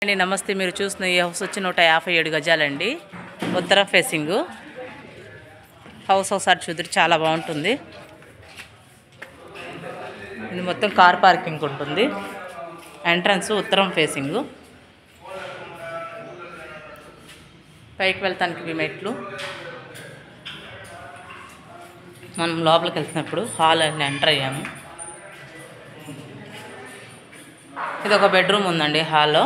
అండి నమస్తే. మీరు చూసిన ఈ హౌస్ వచ్చి 157 గజాలండి. ఉత్తర ఫేసింగ్ హౌస్ ఒకసారి చూద్దరు, చాలా బాగుంటుంది. ఇది మొత్తం కార్ పార్కింగ్ ఉంటుంది. ఎంట్రన్స్ ఉత్తరం ఫేసింగ్. పైకి వెళ్తానికి ఇవి మెట్లు. మనం లోపలికి వెళ్తున్నప్పుడు హాల్ అని ఎంటర్ అయ్యాము. ఇది ఒక బెడ్రూమ్ ఉందండి హాల్లో.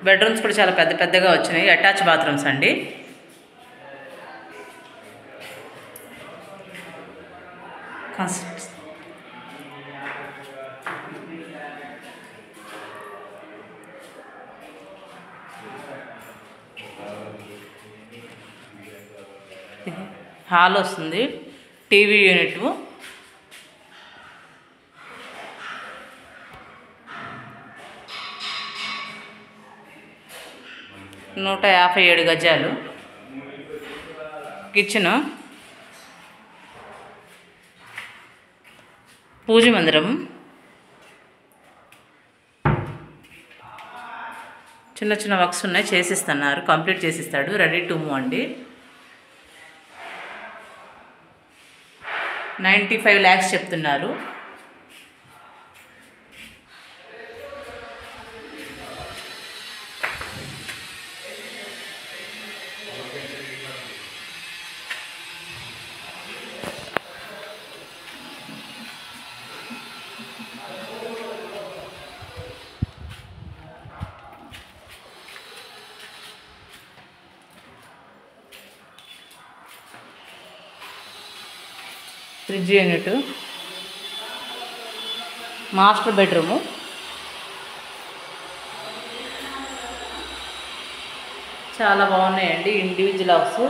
బెడ్రూమ్స్ కూడా చాలా పెద్ద పెద్దగా వచ్చినాయి. అటాచ్ బాత్రూమ్స్ అండి. హాల్ వస్తుంది. టీవీ యూనిట్, 157 గజాలు. కిచెను, పూజ మందిరం, చిన్న చిన్న వర్క్స్ ఉన్నాయి, చేసిస్తున్నారు. కంప్లీట్ చేసిస్తాడు. రెడీ టు మూవ్ అండి. 95 lakhs చెప్తున్నారు. ఫ్రిడ్జ్ యూనిట్, మాస్టర్ బెడ్రూము, చాలా బాగున్నాయండి. Individual house.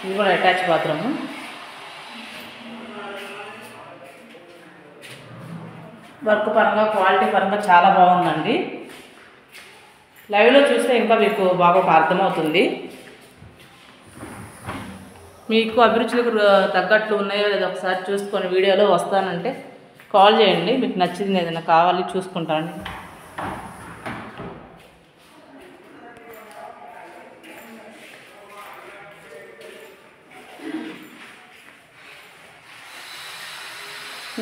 ఇది కూడా అటాచ్ బాత్రూము. వర్క్ పరంగా, క్వాలిటీ పరంగా చాలా బాగుందండి. లైవ్లో చూస్తే ఇంకా మీకు బాగా అర్థమవుతుంది. మీకు అభిరుచులకు తగ్గట్లు ఉన్నాయో లేదో ఒకసారి చూసుకొని వీడియోలో వస్తానంటే కాల్ చేయండి. మీకు నచ్చింది ఏదైనా కావాలి చూసుకుంటాను.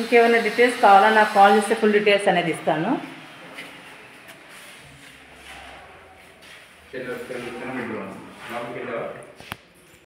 ఇంకేమైనా డీటెయిల్స్ కావాలా నాకు కాల్ చేస్తే ఫుల్ డీటెయిల్స్ అనేది ఇస్తాను.